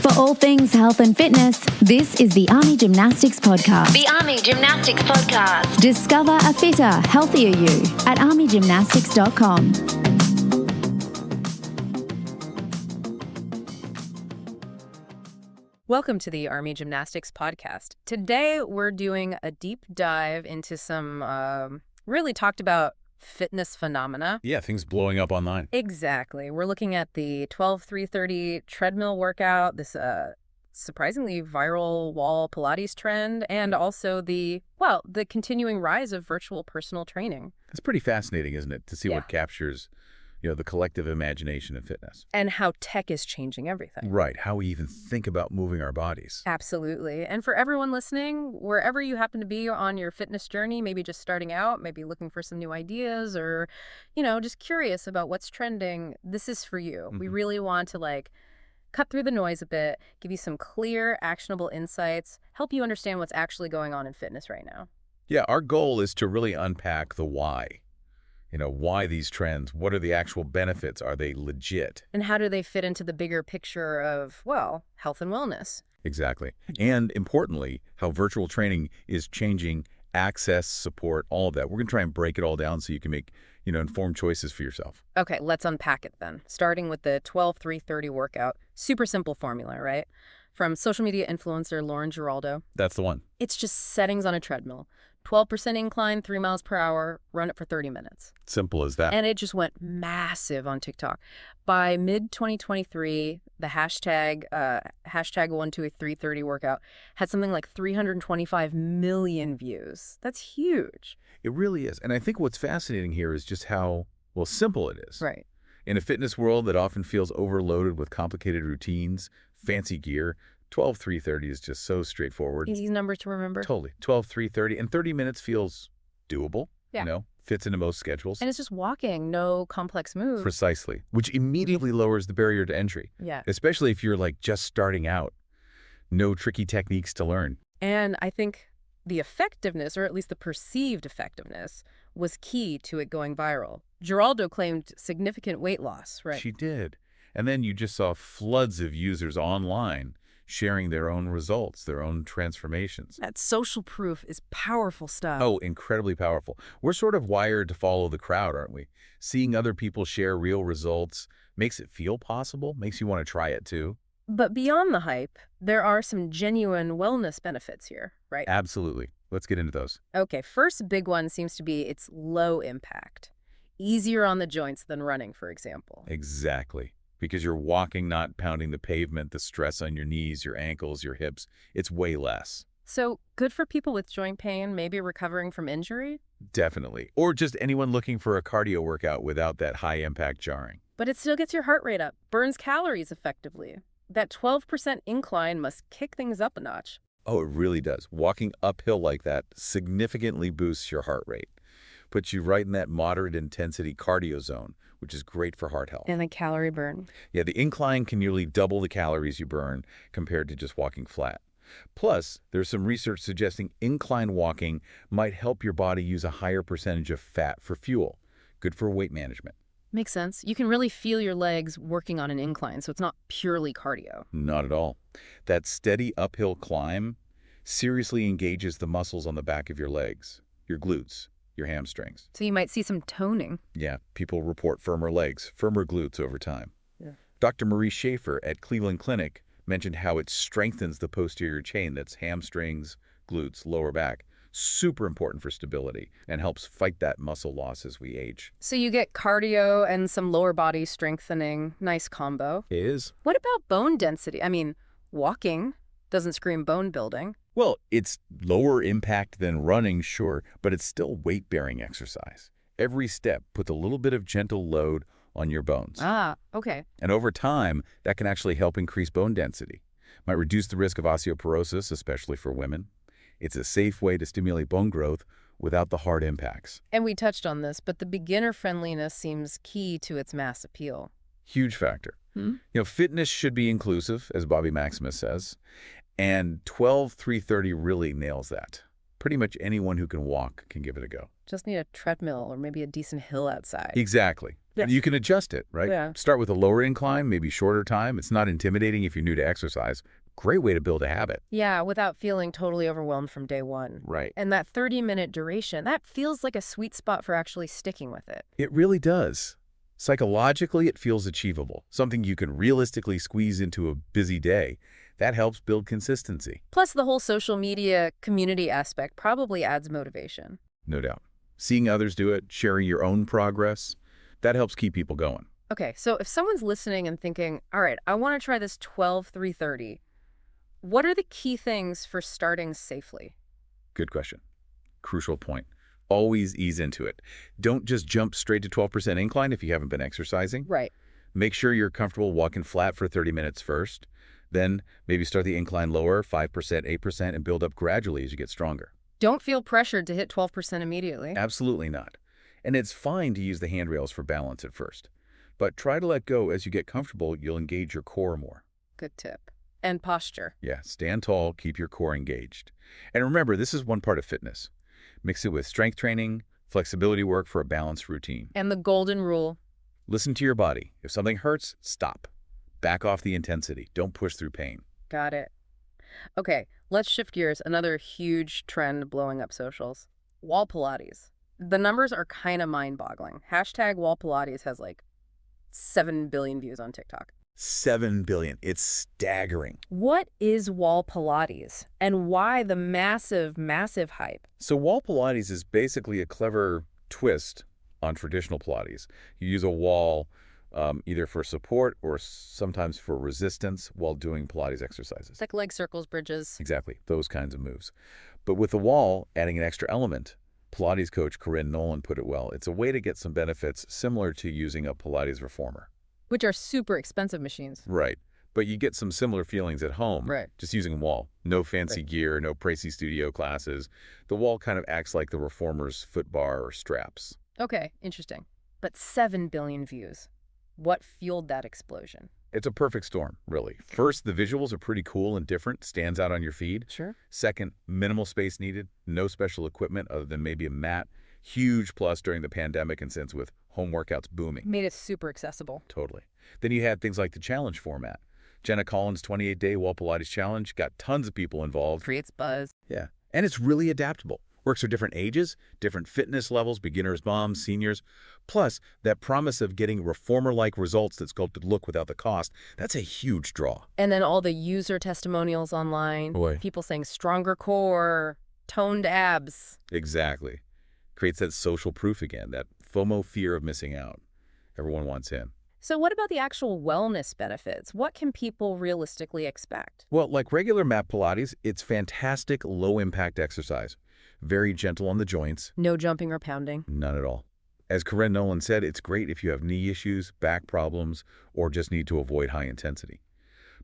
For all things health and fitness, this is the Army Gymnastics Podcast. The Army Gymnastics Podcast. Discover a fitter, healthier you at ArmyGymnastics.com. Welcome to the Army Gymnastics Podcast. Today, we're doing a deep dive into some really talked about fitness phenomena. Yeah, things blowing up online. Exactly. We're looking at the 12-3-30 treadmill workout, this surprisingly viral wall Pilates trend, and also the continuing rise of virtual personal training. It's pretty fascinating, isn't it, to see what captures, the collective imagination of fitness. And how tech is changing everything. Right, how we even think about moving our bodies. Absolutely. And for everyone listening, wherever you happen to be on your fitness journey, maybe just starting out, maybe looking for some new ideas or, just curious about what's trending, this is for you. We really want to cut through the noise a bit, give you some clear, actionable insights, help you understand what's actually going on in fitness right now. Yeah, our goal is to really unpack the why. Why these trends? What are the actual benefits? Are they legit? And how do they fit into the bigger picture of, health and wellness? Exactly. And importantly, how virtual training is changing access, support, all of that. We're going to try and break it all down so you can make, informed choices for yourself. Okay, let's unpack it then. Starting with the 12-3-30 workout. Super simple formula, right? From social media influencer Lauren Giraldo. That's the one. It's just settings on a treadmill. 12% incline, 3 miles per hour, run it for 30 minutes. Simple as that. And it just went massive on TikTok. By mid-2023, the hashtag 12330 workout had something like 325 million views. That's huge. It really is. And I think what's fascinating here is just how, simple it is. Right. In a fitness world that often feels overloaded with complicated routines, fancy gear, 12-3-30 is just so straightforward. Easy number to remember. Totally. 12-3-30. And 30 minutes feels doable, fits into most schedules. And it's just walking, no complex moves. Precisely. Which immediately lowers the barrier to entry. Yeah. Especially if you're just starting out. No tricky techniques to learn. And I think the effectiveness, or at least the perceived effectiveness, was key to it going viral. Giraldo claimed significant weight loss, right? She did. And then you just saw floods of users online sharing their own results, their own transformations. That social proof is powerful stuff. Oh, incredibly powerful. We're sort of wired to follow the crowd, aren't we? Seeing other people share real results makes it feel possible, makes you want to try it too. But beyond the hype, there are some genuine wellness benefits here, right? Absolutely. Let's get into those. Okay, first big one seems to be its low impact. Easier on the joints than running, for example. Exactly. Because you're walking, not pounding the pavement, the stress on your knees, your ankles, your hips, it's way less. So good for people with joint pain, maybe recovering from injury? Definitely. Or just anyone looking for a cardio workout without that high-impact jarring. But it still gets your heart rate up, burns calories effectively. That 12% incline must kick things up a notch. Oh, it really does. Walking uphill like that significantly boosts your heart rate. Puts you right in that moderate intensity cardio zone, which is great for heart health. And the calorie burn. Yeah, the incline can nearly double the calories you burn compared to just walking flat. Plus, there's some research suggesting incline walking might help your body use a higher percentage of fat for fuel. Good for weight management. Makes sense. You can really feel your legs working on an incline, so it's not purely cardio. Not at all. That steady uphill climb seriously engages the muscles on the back of your legs, your glutes, your hamstrings. So you might see some toning. Yeah, people report firmer legs, firmer glutes over time. Yeah. Dr. Marie Schaefer at Cleveland Clinic mentioned how it strengthens the posterior chain, that's hamstrings, glutes, lower back. Super important for stability and helps fight that muscle loss as we age. So you get cardio and some lower body strengthening. Nice combo. It is. What about bone density? I mean, walking doesn't scream bone building. Well, it's lower impact than running, sure, but it's still weight-bearing exercise. Every step puts a little bit of gentle load on your bones. Ah, okay. And over time, that can actually help increase bone density. Might reduce the risk of osteoporosis, especially for women. It's a safe way to stimulate bone growth without the hard impacts. And we touched on this, but the beginner friendliness seems key to its mass appeal. Huge factor. Fitness should be inclusive, as Bobby Maximus says, and 12-3-30 really nails that. Pretty much anyone who can walk can give it a go. Just need a treadmill or maybe a decent hill outside. Exactly. Yeah. You can adjust it, right? Yeah. Start with a lower incline, maybe shorter time. It's not intimidating if you're new to exercise. Great way to build a habit. Yeah, without feeling totally overwhelmed from day one. Right. And that 30-minute duration, that feels like a sweet spot for actually sticking with it. It really does. Psychologically, it feels achievable, something you can realistically squeeze into a busy day. That helps build consistency. Plus, the whole social media community aspect probably adds motivation. No doubt. Seeing others do it, sharing your own progress, that helps keep people going. Okay, so if someone's listening and thinking, all right, I want to try this 12-3-30, what are the key things for starting safely? Good question. Crucial point. Always ease into it. Don't just jump straight to 12% incline if you haven't been exercising. Right. Make sure you're comfortable walking flat for 30 minutes first. Then maybe start the incline lower, 5%, 8%, and build up gradually as you get stronger. Don't feel pressured to hit 12% immediately. Absolutely not. And it's fine to use the handrails for balance at first. But try to let go as you get comfortable. You'll engage your core more. Good tip. And posture. Yeah, stand tall, keep your core engaged. And remember, this is one part of fitness. Mix it with strength training, flexibility work for a balanced routine. And the golden rule. Listen to your body. If something hurts, stop. Back off the intensity. Don't push through pain. Got it. Okay, let's shift gears. Another huge trend blowing up socials. Wall Pilates. The numbers are kind of mind-boggling. Hashtag Wall Pilates has like 7 billion views on TikTok. 7 billion. It's staggering. What is Wall Pilates and why the massive, massive hype? So wall Pilates is basically a clever twist on traditional Pilates. You use a wall either for support or sometimes for resistance while doing Pilates exercises. It's like leg circles, bridges. Exactly, those kinds of moves. But with the wall, adding an extra element, Pilates coach Corinne Nolan put it well. It's a way to get some benefits similar to using a Pilates reformer. Which are super expensive machines. Right. But you get some similar feelings at home. Right. Just using a wall. No fancy gear, no pricey studio classes. The wall kind of acts like the reformer's foot bar or straps. Okay, interesting. But 7 billion views. What fueled that explosion? It's a perfect storm, really. First, the visuals are pretty cool and different, stands out on your feed. Sure. Second, minimal space needed, no special equipment other than maybe a mat. Huge plus during the pandemic and since with home workouts booming. Made it super accessible. Totally. Then you had things like the challenge format. Jenna Collins' 28-day Wall Pilates Challenge got tons of people involved. Creates buzz. Yeah. And it's really adaptable. Works for different ages, different fitness levels, beginners, moms, seniors. Plus, that promise of getting reformer-like results that sculpted look without the cost, that's a huge draw. And then all the user testimonials online. Boy. People saying stronger core, toned abs. Exactly. Creates that social proof again, that FOMO fear of missing out. Everyone wants in. So what about the actual wellness benefits? What can people realistically expect? Well, like regular mat Pilates, it's fantastic low-impact exercise. Very gentle on the joints. No jumping or pounding. None at all. As Corinne Nolan said, it's great if you have knee issues, back problems, or just need to avoid high intensity.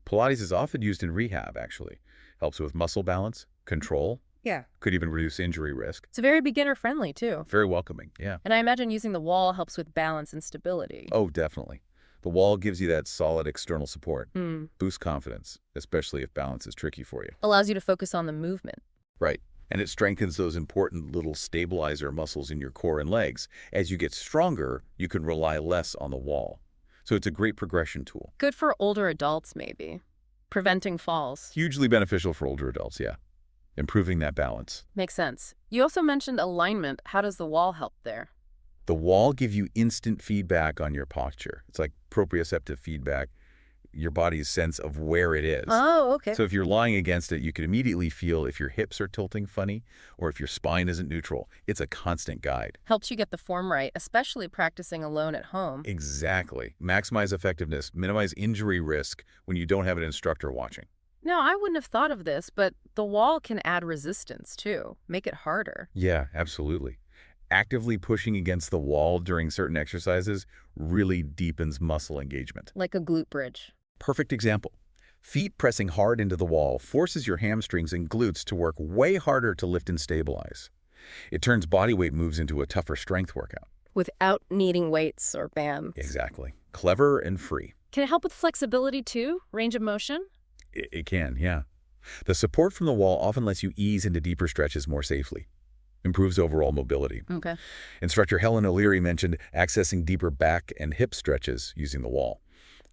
Pilates is often used in rehab, actually. Helps with muscle balance, control. Yeah. Could even reduce injury risk. It's very beginner-friendly, too. Very welcoming, yeah. And I imagine using the wall helps with balance and stability. Oh, definitely. The wall gives you that solid external support. Hmm. Boosts confidence, especially if balance is tricky for you. Allows you to focus on the movement. Right. And it strengthens those important little stabilizer muscles in your core and legs. As you get stronger, you can rely less on the wall. So it's a great progression tool. Good for older adults, maybe. Preventing falls. Hugely beneficial for older adults, yeah. Improving that balance. Makes sense. You also mentioned alignment. How does the wall help there? The wall gives you instant feedback on your posture. It's like proprioceptive feedback, your body's sense of where it is. Oh, okay. So if you're lying against it, you can immediately feel if your hips are tilting funny or if your spine isn't neutral. It's a constant guide. Helps you get the form right, especially practicing alone at home. Exactly. Maximize effectiveness, minimize injury risk when you don't have an instructor watching. No, I wouldn't have thought of this, but the wall can add resistance, too. Make it harder. Yeah, absolutely. Actively pushing against the wall during certain exercises really deepens muscle engagement. Like a glute bridge. Perfect example. Feet pressing hard into the wall forces your hamstrings and glutes to work way harder to lift and stabilize. It turns body weight moves into a tougher strength workout. Without needing weights or bands. Exactly. Clever and free. Can it help with flexibility, too? Range of motion? It can, yeah. The support from the wall often lets you ease into deeper stretches more safely. improves overall mobility. Okay. Instructor Helen O'Leary mentioned accessing deeper back and hip stretches using the wall.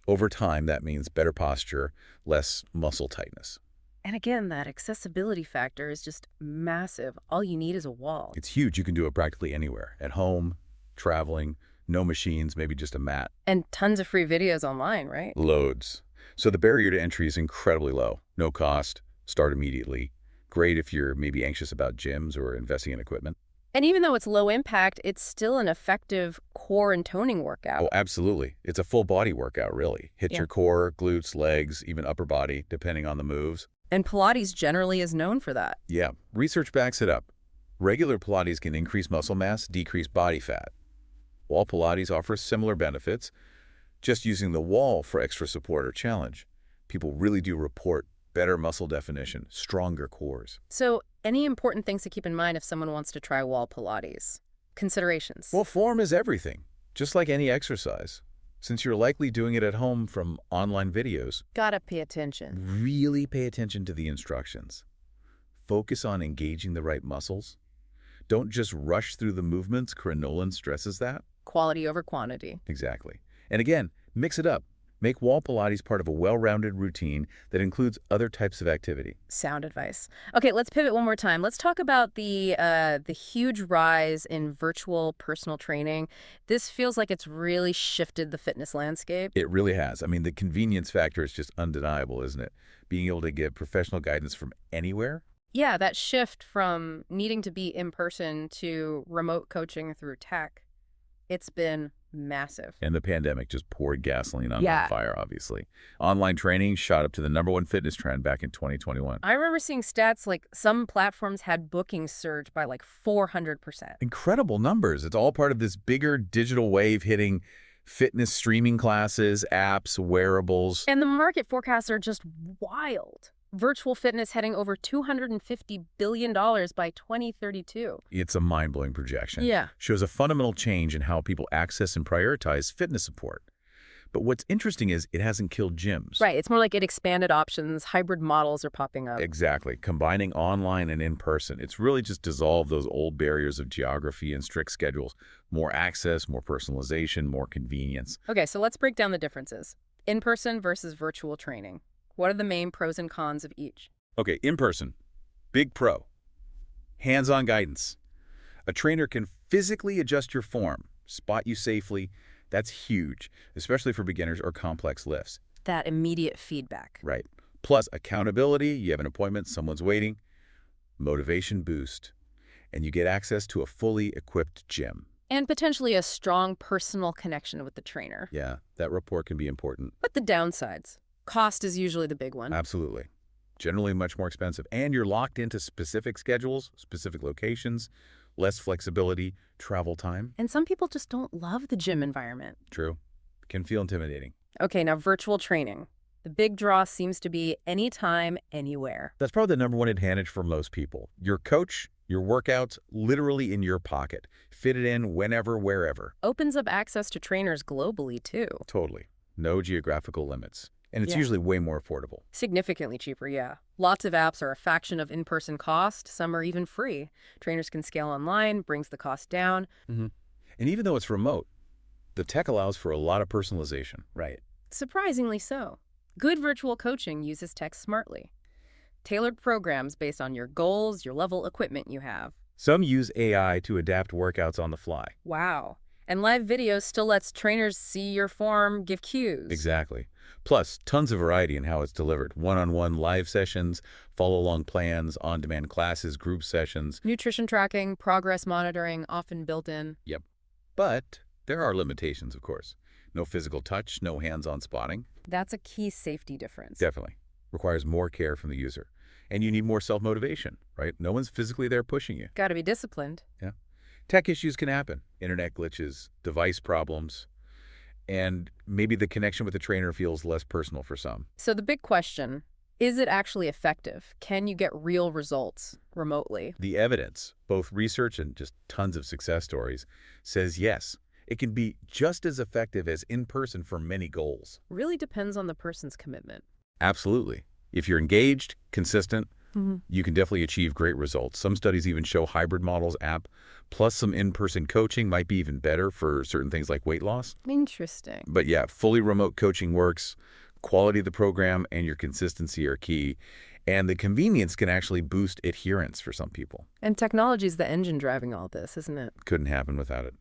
Over time, that means better posture, less muscle tightness. And again, that accessibility factor is just massive. All you need is a wall. It's huge. You can do it practically anywhere. At home, traveling, no machines, maybe just a mat. And tons of free videos online, right? Loads. So the barrier to entry is incredibly low. No cost. Start immediately. Great if you're maybe anxious about gyms or investing in equipment. And even though it's low impact, it's still an effective core and toning workout. Oh, absolutely. It's a full body workout, really. Hit Yeah. your core, glutes, legs, even upper body, depending on the moves. And Pilates generally is known for that. Yeah, research backs it up. Regular Pilates can increase muscle mass, decrease body fat. Wall Pilates offers similar benefits, just using the wall for extra support or challenge. People really do report better muscle definition, stronger cores. So, any important things to keep in mind if someone wants to try wall Pilates? Considerations. Well, form is everything, just like any exercise. Since you're likely doing it at home from online videos, Gotta pay attention. really pay attention to the instructions. Focus on engaging the right muscles. Don't just rush through the movements. Corinne Nolan stresses that. Quality over quantity. Exactly. And again, mix it up. Make wall Pilates part of a well-rounded routine that includes other types of activity. Sound advice. Okay, let's pivot one more time. Let's talk about the huge rise in virtual personal training. This feels like it's really shifted the fitness landscape. It really has. I mean, the convenience factor is just undeniable, isn't it? Being able to get professional guidance from anywhere. Yeah, that shift from needing to be in person to remote coaching through tech, it's been massive. And the pandemic just poured gasoline on Yeah. that fire, obviously. Online training shot up to the #1 fitness trend back in 2021. I remember seeing stats like some platforms had bookings surge by like 400%. Incredible numbers. It's all part of this bigger digital wave hitting fitness streaming classes, apps, wearables. And the market forecasts are just wild. Virtual fitness heading over $250 billion by 2032. It's a mind-blowing projection. Yeah. Shows a fundamental change in how people access and prioritize fitness support. But what's interesting is it hasn't killed gyms. Right. It's more like it expanded options. Hybrid models are popping up. Exactly. Combining online and in-person. It's really just dissolved those old barriers of geography and strict schedules. More access, more personalization, more convenience. Okay, so let's break down the differences. In-person versus virtual training. What are the main pros and cons of each? Okay, in-person. Big pro. Hands-on guidance. A trainer can physically adjust your form, spot you safely. That's huge, especially for beginners or complex lifts. That immediate feedback. Right. Plus accountability. You have an appointment, someone's waiting. Motivation boost. And you get access to a fully equipped gym. And potentially a strong personal connection with the trainer. Yeah, that rapport can be important. But the downsides. Cost is usually the big one. Absolutely. Generally much more expensive. And you're locked into specific schedules, specific locations, less flexibility, travel time. And some people just don't love the gym environment. True. Can feel intimidating. Okay, now virtual training. The big draw seems to be anytime, anywhere. That's probably the #1 advantage for most people. Your coach, your workouts, literally in your pocket. Fit it in whenever, wherever. Opens up access to trainers globally, too. Totally. No geographical limits. And it's Yeah. usually way more affordable. Significantly cheaper, yeah. Lots of apps are a fraction of in-person cost. Some are even free. Trainers can scale online, brings the cost down. And even though it's remote, the tech allows for a lot of personalization. Right. Surprisingly so. Good virtual coaching uses tech smartly. Tailored programs based on your goals, your level equipment you have. Some use AI to adapt workouts on the fly. Wow. And live videos still lets trainers see your form, give cues. Exactly. Plus, tons of variety in how it's delivered. One-on-one live sessions, follow-along plans, on-demand classes, group sessions. Nutrition tracking, progress monitoring, often built in. Yep. But there are limitations, of course. No physical touch, no hands-on spotting. That's a key safety difference. Definitely. Requires more care from the user. And you need more self-motivation, right? No one's physically there pushing you. Got to be disciplined. Yeah. Tech issues can happen. Internet glitches, device problems, and maybe the connection with the trainer feels less personal for some. So the big question, is it actually effective? Can you get real results remotely? The evidence, both research and just tons of success stories, says yes, it can be just as effective as in-person for many goals. Really depends on the person's commitment. Absolutely. If you're engaged, consistent, You can definitely achieve great results. Some studies even show hybrid models app plus some in-person coaching might be even better for certain things like weight loss. Interesting. But yeah, fully remote coaching works. Quality of the program and your consistency are key. And the convenience can actually boost adherence for some people. And technology is the engine driving all this, isn't it? Couldn't happen without it.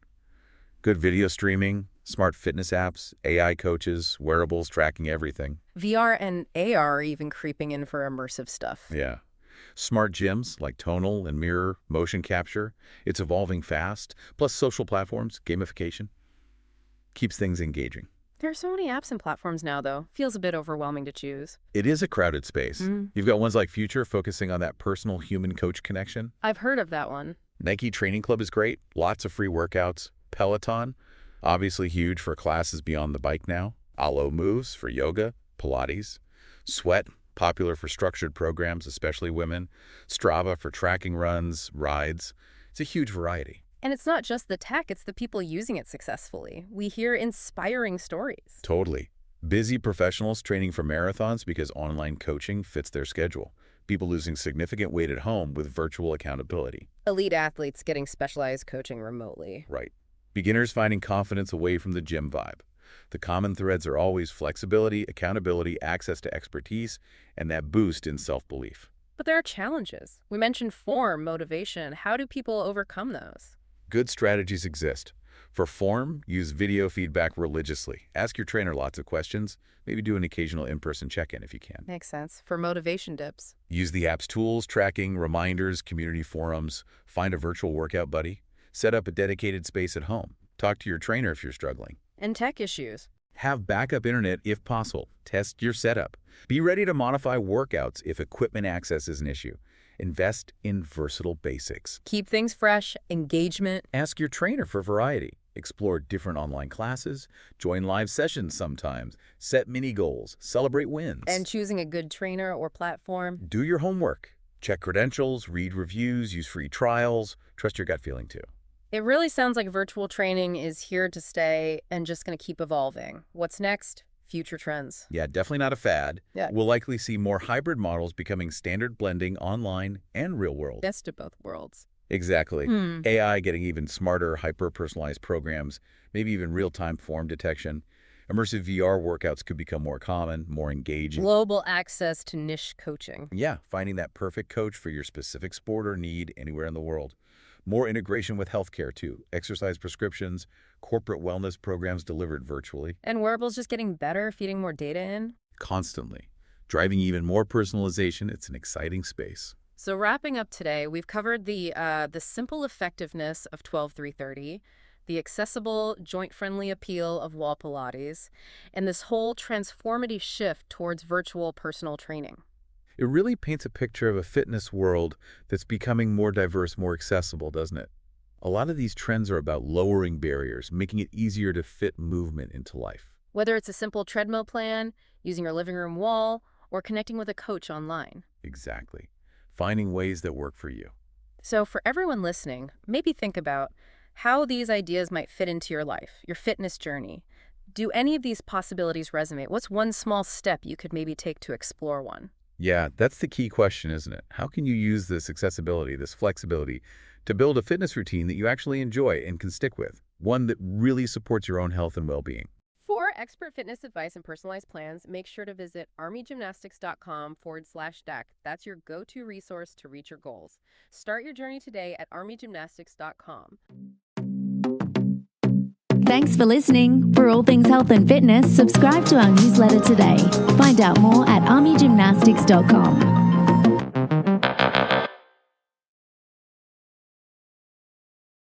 Good video streaming, smart fitness apps, AI coaches, wearables tracking everything. VR and AR are even creeping in for immersive stuff. Yeah. Smart gyms like tonal and mirror, motion capture. It's evolving fast. Plus social platforms, gamification. Keeps things engaging. There are so many apps and platforms now, though. Feels a bit overwhelming to choose. It is a crowded space. You've got ones like Future focusing on that personal human-coach connection. I've heard of that one. Nike Training Club is great. Lots of free workouts. Peloton, obviously huge for classes beyond the bike now. Alo Moves for yoga, Pilates. Sweat, popular for structured programs, especially women. Strava for tracking runs, rides. It's a huge variety. And it's not just the tech, it's the people using it successfully. We hear inspiring stories. Totally. Busy professionals training for marathons because online coaching fits their schedule. People losing significant weight at home with virtual accountability. Elite athletes getting specialized coaching remotely. Right. Beginners finding confidence away from the gym vibe. The common threads are always flexibility, accountability, access to expertise, and that boost in self-belief. But there are challenges. We mentioned form, motivation. How do people overcome those? Good strategies exist. For form, use video feedback religiously. Ask your trainer lots of questions. Maybe do an occasional in-person check-in if you can. Makes sense. For motivation dips. Use the app's tools, tracking, reminders, community forums. Find a virtual workout buddy. Set up a dedicated space at home. Talk to your trainer if you're struggling. And tech issues. Have backup internet if possible. Test your setup. Be ready to modify workouts if equipment access is an issue. Invest in versatile basics. Keep things fresh, engagement. Ask your trainer for variety. Explore different online classes. Join live sessions sometimes. Set mini goals. Celebrate wins. And choosing a good trainer or platform. Do your homework. Check credentials, read reviews, use free trials. Trust your gut feeling too. It really sounds like virtual training is here to stay and just going to keep evolving. What's next? Future trends. Yeah, definitely not a fad. Yeah. We'll likely see more hybrid models becoming standard blending online and real world. Best of both worlds. Exactly. AI getting even smarter, hyper-personalized programs, maybe even real-time form detection. Immersive VR workouts could become more common, more engaging. Global access to niche coaching. Yeah, finding that perfect coach for your specific sport or need anywhere in the world. More integration with healthcare, too. Exercise prescriptions, corporate wellness programs delivered virtually. And wearables just getting better, feeding more data in. Constantly. Driving even more personalization. It's an exciting space. So wrapping up today, we've covered the simple effectiveness of 12-3-30, the accessible, joint-friendly appeal of wall Pilates, and this whole transformative shift towards virtual personal training. It really paints a picture of a fitness world that's becoming more diverse, more accessible, doesn't it? A lot of these trends are about lowering barriers, making it easier to fit movement into life. Whether it's a simple treadmill plan, using your living room wall, or connecting with a coach online. Exactly. Finding ways that work for you. So for everyone listening, maybe think about how these ideas might fit into your life, your fitness journey. Do any of these possibilities resonate? What's one small step you could maybe take to explore one? Yeah, that's the key question, isn't it? How can you use this accessibility, this flexibility, to build a fitness routine that you actually enjoy and can stick with? One that really supports your own health and well-being. For expert fitness advice and personalized plans, make sure to visit ArmyGymnastics.com/DAC. That's your go-to resource to reach your goals. Start your journey today at ArmyGymnastics.com. Thanks for listening. For all things health and fitness, subscribe to our newsletter today. Find out more at ArmyGymnastics.com.